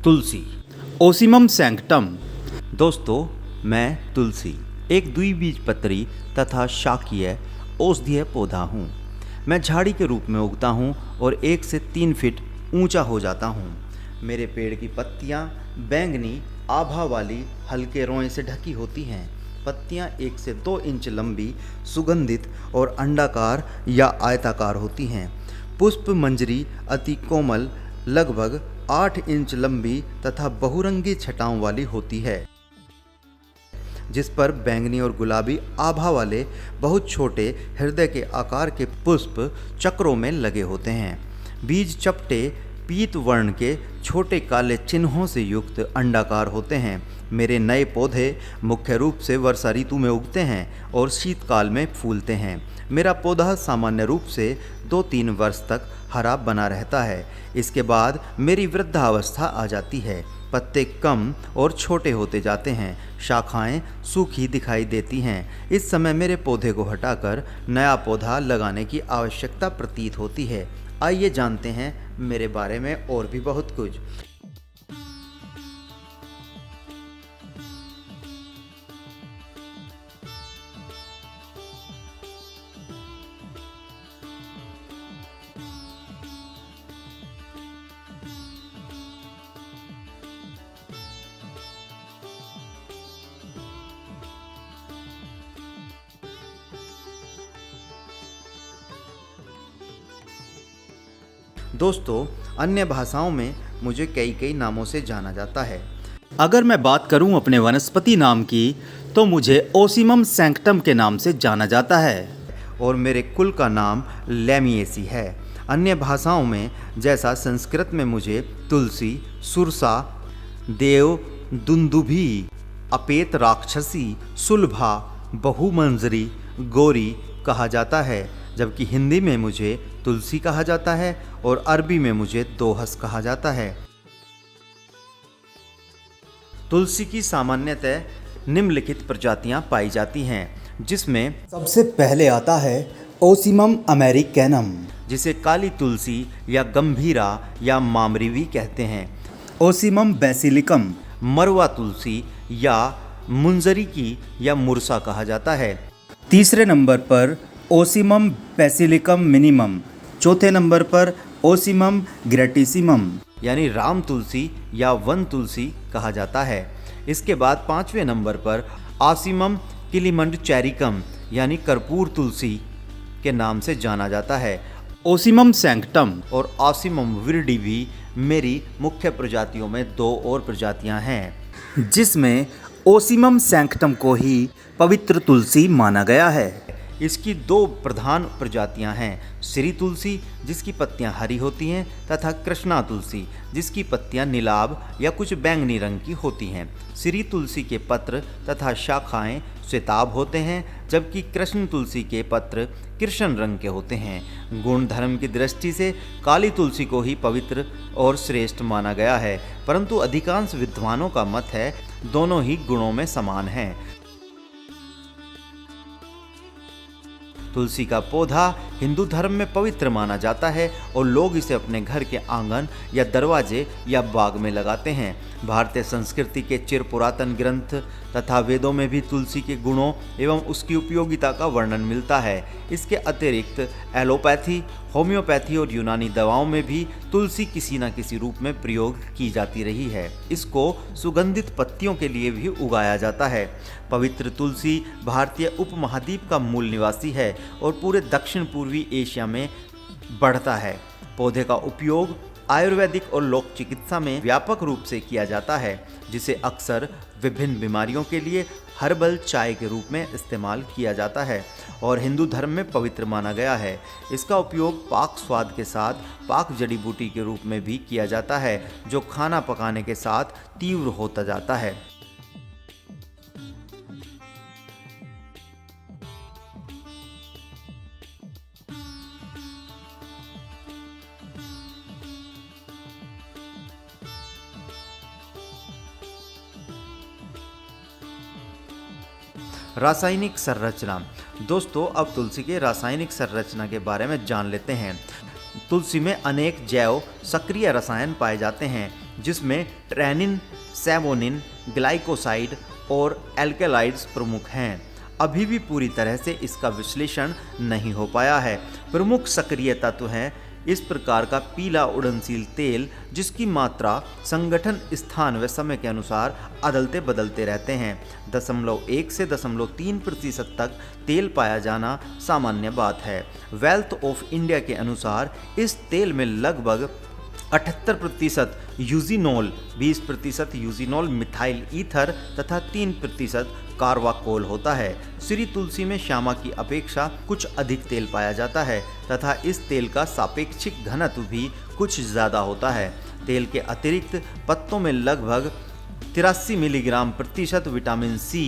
तुलसी Ocimum sanctum. दोस्तों, मैं तुलसी एक द्विबीजपत्री तथा शाकीय औषधीय पौधा हूँ। मैं झाड़ी के रूप में उगता हूँ और 1 से 3 फीट ऊंचा हो जाता हूँ। मेरे पेड़ की पत्तियाँ बैंगनी आभा वाली हल्के रोए से ढकी होती हैं। पत्तियाँ 1 से 2 इंच लंबी, सुगंधित और अंडाकार या आयताकार होती हैं। पुष्प मंजरी अति कोमल, लगभग 8 इंच लंबी तथा बहुरंगी छटाओं वाली होती है, जिस पर बैंगनी और गुलाबी आभा वाले बहुत छोटे हृदय के आकार के पुष्प चक्रों में लगे होते हैं। बीज चपटे पीत वर्ण के छोटे काले चिन्हों से युक्त अंडाकार होते हैं। मेरे नए पौधे मुख्य रूप से वर्षा ऋतु में उगते हैं और शीतकाल में फूलते हैं। मेरा पौधा सामान्य रूप से 2-3 वर्ष तक हरा बना रहता है। इसके बाद मेरी वृद्धावस्था आ जाती है। पत्ते कम और छोटे होते जाते हैं। शाखाएं सूखी दिखाई देती हैं। इस समय मेरे पौधे को हटाकर नया पौधा लगाने की आवश्यकता प्रतीत होती है। आइए जानते हैं मेरे बारे में और भी बहुत कुछ। दोस्तों, अन्य भाषाओं में मुझे कई नामों से जाना जाता है। अगर मैं बात करूं अपने वनस्पति नाम की, तो मुझे ओसिमम सैंक्टम के नाम से जाना जाता है और मेरे कुल का नाम लैमिएसी है। अन्य भाषाओं में जैसा संस्कृत में मुझे तुलसी, सुरसा, देव दुंदुभी, अपेत राक्षसी, सुलभा, बहुमंजरी, गौरी कहा जाता है, जबकि हिंदी में मुझे तुलसी कहा जाता है और अरबी में मुझे दोहस कहा जाता है। तुलसी की सामान्यतः निम्नलिखित प्रजातियां पाई जाती हैं, जिसमें सबसे पहले आता है ओसिमम अमेरिकैनम, जिसे काली तुलसी या गंभीरा या मामरी भी कहते हैं। ओसिमम बेसिलिकम मरवा तुलसी या मुंजरी की या मुरसा कहा जाता है। तीसरे नंबर पर ओसिमम बेसिलिकम मिनिमम। चौथे नंबर पर ओसिमम ग्रेटिसिमम यानी राम तुलसी या वन तुलसी कहा जाता है। इसके बाद 5वें नंबर पर आसिमम किलिमंडचेरिकम यानी कर्पूर तुलसी के नाम से जाना जाता है। ओसिमम सैंक्टम और आसिमम विरडी भी मेरी मुख्य प्रजातियों में 2 और प्रजातियां हैं, जिसमें ओसिमम सैंक्टम को ही पवित्र तुलसी माना गया है। इसकी 2 प्रधान प्रजातियां हैं, श्री तुलसी जिसकी पत्तियां हरी होती हैं तथा कृष्णा तुलसी जिसकी पत्तियां नीलाभ या कुछ बैंगनी रंग की होती हैं। श्री तुलसी के पत्र तथा शाखाएं श्वेताभ होते हैं, जबकि कृष्ण तुलसी के पत्र कृष्ण रंग के होते हैं। गुण धर्म की दृष्टि से काली तुलसी को ही पवित्र और श्रेष्ठ माना गया है, परंतु अधिकांश विद्वानों का मत है दोनों ही गुणों में समान हैं। तुलसी का पौधा हिंदू धर्म में पवित्र माना जाता है और लोग इसे अपने घर के आंगन या दरवाजे या बाग में लगाते हैं। भारतीय संस्कृति के चिर पुरातन ग्रंथ तथा वेदों में भी तुलसी के गुणों एवं उसकी उपयोगिता का वर्णन मिलता है। इसके अतिरिक्त एलोपैथी, होम्योपैथी और यूनानी दवाओं में भी तुलसी किसी न किसी रूप में प्रयोग की जाती रही है। इसको सुगंधित पत्तियों के लिए भी उगाया जाता है। पवित्र तुलसी भारतीय उपमहाद्वीप का मूल निवासी है और पूरे दक्षिण पूर्वी एशिया में बढ़ता है। पौधे का उपयोग आयुर्वेदिक और लोक चिकित्सा में व्यापक रूप से किया जाता है, जिसे अक्सर विभिन्न बीमारियों के लिए हर्बल चाय के रूप में इस्तेमाल किया जाता है और हिंदू धर्म में पवित्र माना गया है। इसका उपयोग पाक स्वाद के साथ पाक जड़ी बूटी के रूप में भी किया जाता है, जो खाना पकाने के साथ तीव्र होता जाता है। रासायनिक संरचना। दोस्तों, अब तुलसी के रासायनिक संरचना के बारे में जान लेते हैं। तुलसी में अनेक जैव सक्रिय रसायन पाए जाते हैं। जिसमें ट्रेनिन, सेवोनिन, ग्लाइकोसाइड और एल्केलाइड्स प्रमुख हैं। अभी भी पूरी तरह से इसका विश्लेषण नहीं हो पाया है। प्रमुख सक्रिय तत्व हैं इस प्रकार का पीला उड़नशील तेल, जिसकी मात्रा संगठन, स्थान व समय के अनुसार अदलते बदलते रहते हैं। 0.1 से 0.3% तक तेल पाया जाना सामान्य बात है। वेल्थ ऑफ इंडिया के अनुसार इस तेल में लगभग 78% यूजिनोल, 20% यूजिनोल मिथाइल ईथर तथा 3% कार्वाकोल होता है। श्री तुलसी में श्यामा की अपेक्षा कुछ अधिक तेल पाया जाता है तथा इस तेल का सापेक्षिक घनत्व भी कुछ ज़्यादा होता है। तेल के अतिरिक्त पत्तों में लगभग 83 मिलीग्राम प्रतिशत विटामिन सी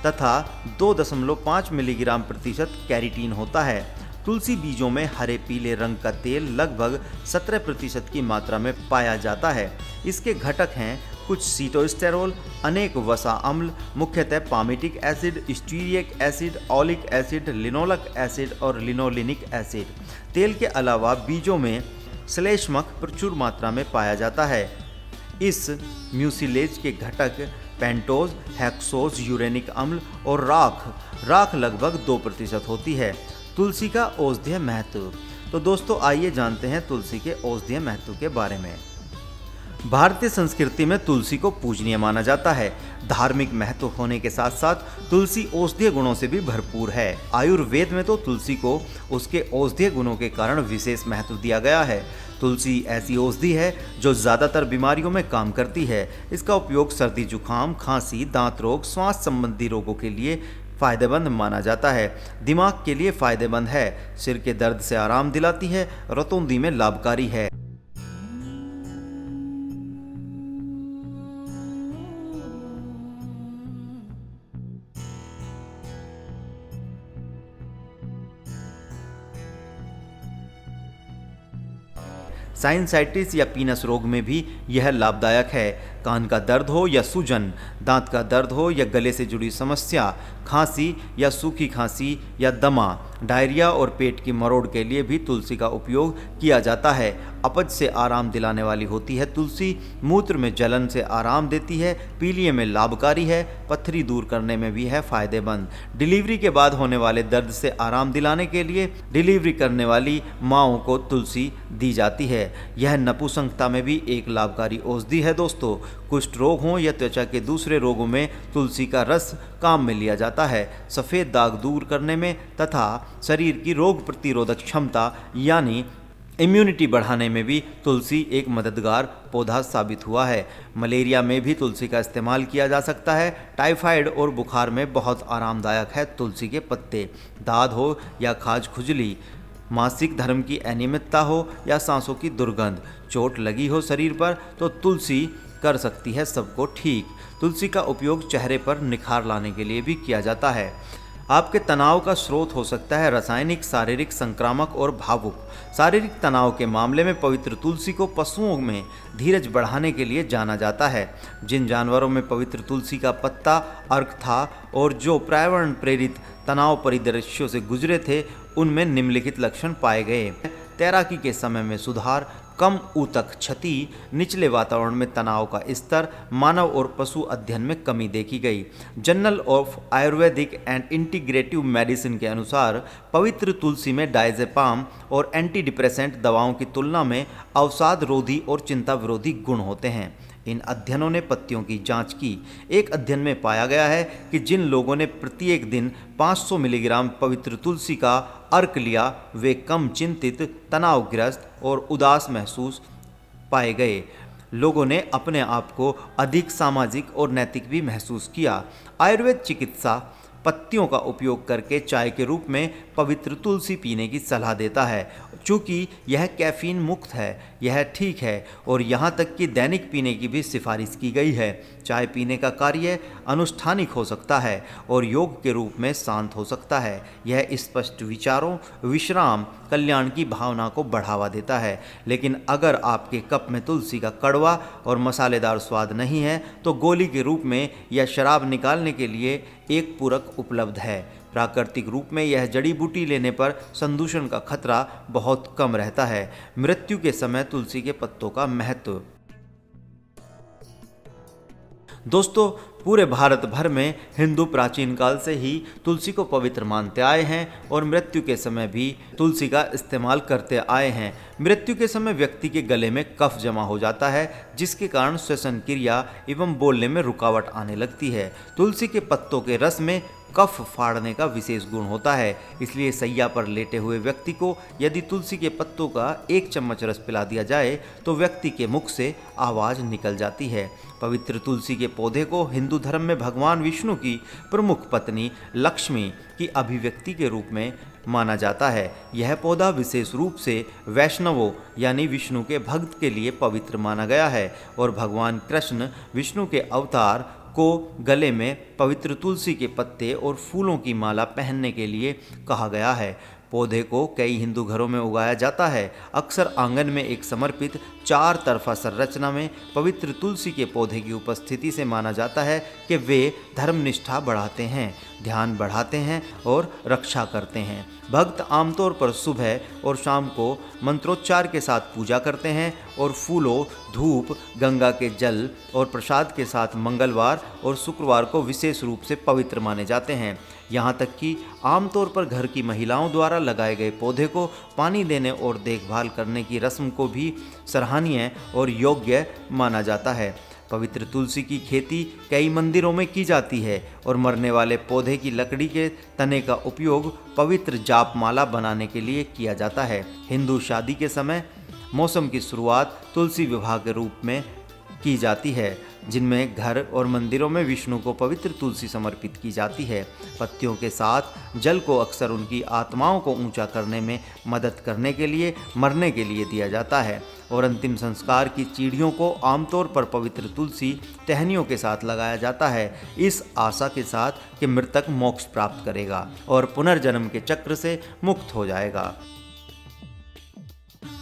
तथा 2.5 मिलीग्राम प्रतिशत कैरोटीन होता है। तुलसी बीजों में हरे पीले रंग का तेल लगभग 17% की मात्रा में पाया जाता है। इसके घटक हैं कुछ सीटोस्टेरोल, अनेक वसा अम्ल, मुख्यतः palmitic acid, stearic acid, oleic acid, linoleic acid और लिनोलिनिक एसिड। तेल के अलावा बीजों में श्लेष्मक प्रचुर मात्रा में पाया जाता है। इस म्यूसिलेज के घटक पेंटोज, हेक्सोज, यूरेनिक अम्ल और राख लगभग 2% होती है। तुलसी का औषधीय महत्व। तो दोस्तों आइए जानते हैं तुलसी के औषधीय महत्व के बारे में। भारतीय संस्कृति में तुलसी को पूजनीय माना जाता है। धार्मिक महत्व होने के साथ साथ तुलसी औषधीय गुणों से भी भरपूर है। आयुर्वेद में तो तुलसी को उसके औषधीय गुणों के कारण विशेष महत्व दिया गया है। तुलसी ऐसी औषधि है जो ज़्यादातर बीमारियों में काम करती है। इसका उपयोग सर्दी, जुकाम, खांसी, दांत रोग, श्वास संबंधी रोगों के लिए फ़ायदेमंद माना जाता है। दिमाग के लिए फ़ायदेमंद है। सिर के दर्द से आराम दिलाती है। रतौंधी में लाभकारी है। साइनसाइटिस या पीनस रोग में भी यह लाभदायक है। कान का दर्द हो या सूजन, दांत का दर्द हो या गले से जुड़ी समस्या, खांसी या सूखी खांसी या दमा, डायरिया और पेट की मरोड़ के लिए भी तुलसी का उपयोग किया जाता है। अपच से आराम दिलाने वाली होती है तुलसी। मूत्र में जलन से आराम देती है। पीलिए में लाभकारी है। पथरी दूर करने में भी है फायदेमंद। डिलीवरी के बाद होने वाले दर्द से आराम दिलाने के लिए डिलीवरी करने वाली माँओं को तुलसी दी जाती है। यह नपुंसकता में भी एक लाभकारी औषधि है दोस्तों। कुष्ठ रोग हो या त्वचा के दूसरे रोगों में तुलसी का रस काम में लिया जाता है। सफ़ेद दाग दूर करने में तथा शरीर की रोग प्रतिरोधक क्षमता यानी इम्यूनिटी बढ़ाने में भी तुलसी एक मददगार पौधा साबित हुआ है। मलेरिया में भी तुलसी का इस्तेमाल किया जा सकता है। टाइफाइड और बुखार में बहुत आरामदायक है तुलसी के पत्ते। दाद हो या खाज खुजली, मासिक धर्म की अनियमितता हो या सांसों की दुर्गंध, चोट लगी हो शरीर पर, तो तुलसी कर सकती है सबको ठीक। तुलसी का उपयोग चेहरे पर निखार लाने के लिए भी किया जाता है। आपके तनाव का स्रोत हो सकता है रासायनिक, शारीरिक, संक्रामक और भावुक। शारीरिक तनाव के मामले में पवित्र तुलसी को पशुओं में धीरज बढ़ाने के लिए जाना जाता है। जिन जानवरों में पवित्र तुलसी का पत्ता अर्क था और जो पर्यावरण प्रेरित तनाव परिदृश्यों से गुजरे थे, उनमें निम्नलिखित लक्षण पाए गए। तैराकी के समय में सुधार, कम ऊतक क्षति, निचले वातावरण में तनाव का स्तर, मानव और पशु अध्ययन में कमी देखी गई। Journal of Ayurvedic and integrative medicine के अनुसार पवित्र तुलसी में डायजेपाम और एंटी डिप्रेसेंट दवाओं की तुलना में अवसाद रोधी और चिंता विरोधी गुण होते हैं। इन अध्ययनों ने पत्तियों की जांच की। एक अध्ययन में पाया गया है कि जिन लोगों ने प्रत्येक दिन 500 मिलीग्राम पवित्र तुलसी का अर्क लिया, वे कम चिंतित, तनावग्रस्त और उदास महसूस पाए गए। लोगों ने अपने आप को अधिक सामाजिक और नैतिक भी महसूस किया। आयुर्वेद चिकित्सा पत्तियों का उपयोग करके चाय के रूप में पवित्र तुलसी पीने की सलाह देता है। चूँकि यह कैफीन मुक्त है, यह ठीक है और यहाँ तक कि दैनिक पीने की भी सिफारिश की गई है। चाय पीने का कार्य अनुष्ठानिक हो सकता है और योग के रूप में शांत हो सकता है। यह स्पष्ट विचारों, विश्राम, कल्याण की भावना को बढ़ावा देता है। लेकिन अगर आपके कप में तुलसी का कड़वा और मसालेदार स्वाद नहीं है, तो गोली के रूप में या शराब निकालने के लिए एक पूरक उपलब्ध है। प्राकृतिक रूप में यह जड़ी बूटी लेने पर संदूषण का खतरा बहुत कम रहता है। मृत्यु के समय तुलसी के पत्तों का महत्व। दोस्तों, पूरे भारत भर में हिंदू प्राचीन काल से ही तुलसी को पवित्र मानते आए हैं और मृत्यु के समय भी तुलसी का इस्तेमाल करते आए हैं। मृत्यु के समय व्यक्ति के गले में कफ जमा हो जाता है, जिसके कारण श्वसन क्रिया एवं बोलने में रुकावट आने लगती है। तुलसी के पत्तों के रस में कफ फाड़ने का विशेष गुण होता है, इसलिए सैया पर लेटे हुए व्यक्ति को यदि तुलसी के पत्तों का 1 चम्मच रस पिला दिया जाए तो व्यक्ति के मुख से आवाज निकल जाती है। पवित्र तुलसी के पौधे को हिंदू धर्म में भगवान विष्णु की प्रमुख पत्नी लक्ष्मी की अभिव्यक्ति के रूप में माना जाता है। यह पौधा विशेष रूप से वैष्णवों यानी विष्णु के भक्त के लिए पवित्र माना गया है और भगवान कृष्ण विष्णु के अवतार को गले में पवित्र तुलसी के पत्ते और फूलों की माला पहनने के लिए कहा गया है। पौधे को कई हिंदू घरों में उगाया जाता है। अक्सर आंगन में एक समर्पित 4 तरफा संरचना में पवित्र तुलसी के पौधे की उपस्थिति से माना जाता है कि वे धर्मनिष्ठा बढ़ाते हैं, ध्यान बढ़ाते हैं और रक्षा करते हैं। भक्त आमतौर पर सुबह और शाम को मंत्रोच्चार के साथ पूजा करते हैं और फूलों, धूप, गंगा के जल और प्रसाद के साथ मंगलवार और शुक्रवार को विशेष रूप से पवित्र माने जाते हैं। यहाँ तक कि आमतौर पर घर की महिलाओं द्वारा लगाए गए पौधे को पानी देने और देखभाल करने की रस्म को भी सराहनीय और योग्य माना जाता है। पवित्र तुलसी की खेती कई मंदिरों में की जाती है और मरने वाले पौधे की लकड़ी के तने का उपयोग पवित्र जाप माला बनाने के लिए किया जाता है। हिंदू शादी के समय मौसम की शुरुआत तुलसी विवाह के रूप में की जाती है, जिनमें घर और मंदिरों में विष्णु को पवित्र तुलसी समर्पित की जाती है। पत्तियों के साथ जल को अक्सर उनकी आत्माओं को ऊंचा करने में मदद करने के लिए मरने के लिए दिया जाता है और अंतिम संस्कार की चीड़ियों को आमतौर पर पवित्र तुलसी टहनियों के साथ लगाया जाता है, इस आशा के साथ कि मृतक मोक्ष प्राप्त करेगा और पुनर्जन्म के चक्र से मुक्त हो जाएगा।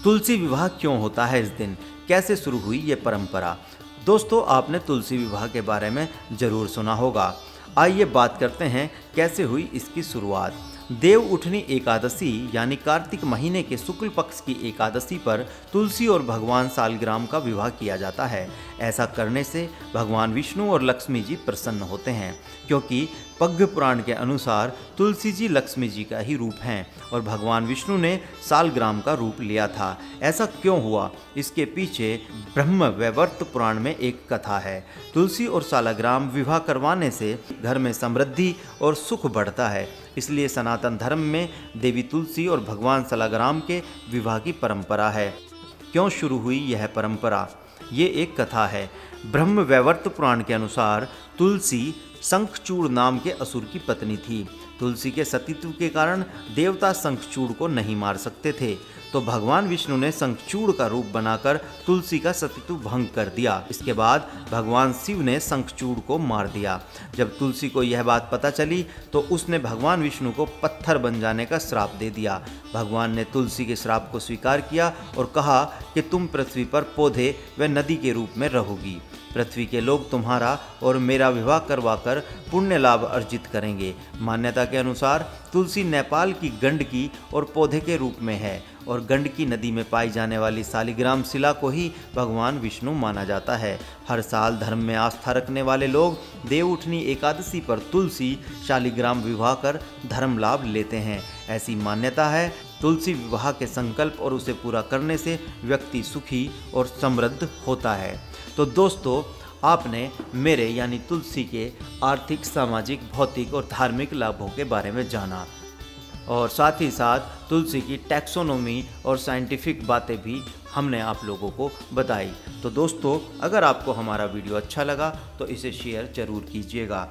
तुलसी विवाह क्यों होता है इस दिन? कैसे शुरू हुई ये परंपरा? दोस्तों, आपने तुलसी विवाह के बारे में जरूर सुना होगा। आइए बात करते हैं कैसे हुई इसकी शुरुआत। देव उठनी एकादशी यानी कार्तिक महीने के शुक्ल पक्ष की एकादशी पर तुलसी और भगवान सालग्राम का विवाह किया जाता है। ऐसा करने से भगवान विष्णु और लक्ष्मी जी प्रसन्न होते हैं, क्योंकि पद्म पुराण के अनुसार तुलसी जी लक्ष्मी जी का ही रूप हैं और भगवान विष्णु ने सालग्राम का रूप लिया था। ऐसा क्यों हुआ? इसके पीछे ब्रह्म वैवर्त पुराण में एक कथा है। तुलसी और सालग्राम विवाह करवाने से घर में समृद्धि और सुख बढ़ता है, इसलिए सनातन धर्म में देवी तुलसी और भगवान सालग्राम के विवाह की परंपरा है। क्यों शुरू हुई यह परंपरा? ये एक कथा है। ब्रह्म वैवर्त पुराण के अनुसार तुलसी शंखचूड़ नाम के असुर की पत्नी थी। तुलसी के सतीत्व के कारण देवता शंखचूड़ को नहीं मार सकते थे, तो भगवान विष्णु ने शंखचूड़ का रूप बनाकर तुलसी का सतीत्व भंग कर दिया। इसके बाद भगवान शिव ने शंखचूड़ को मार दिया। जब तुलसी को यह बात पता चली तो उसने भगवान विष्णु को पत्थर बन जाने का श्राप दे दिया। भगवान ने तुलसी के श्राप को स्वीकार किया और कहा कि तुम पृथ्वी पर पौधे व नदी के रूप में रहोगी। पृथ्वी के लोग तुम्हारा और मेरा विवाह करवाकर पुण्य लाभ अर्जित करेंगे। मान्यता के अनुसार तुलसी नेपाल की गंडकी और पौधे के रूप में है और गंडकी नदी में पाई जाने वाली शालिग्राम शिला को ही भगवान विष्णु माना जाता है। हर साल धर्म में आस्था रखने वाले लोग देवउठनी एकादशी पर तुलसी शालिग्राम विवाह कर धर्म लाभ लेते हैं। ऐसी मान्यता है। तुलसी विवाह के संकल्प और उसे पूरा करने से व्यक्ति सुखी और समृद्ध होता है। तो दोस्तों, आपने मेरे यानी तुलसी के आर्थिक, सामाजिक, भौतिक और धार्मिक लाभों के बारे में जाना और साथ ही साथ तुलसी की टैक्सोनॉमी और साइंटिफिक बातें भी हमने आप लोगों को बताई। तो दोस्तों, अगर आपको हमारा वीडियो अच्छा लगा तो इसे शेयर जरूर कीजिएगा।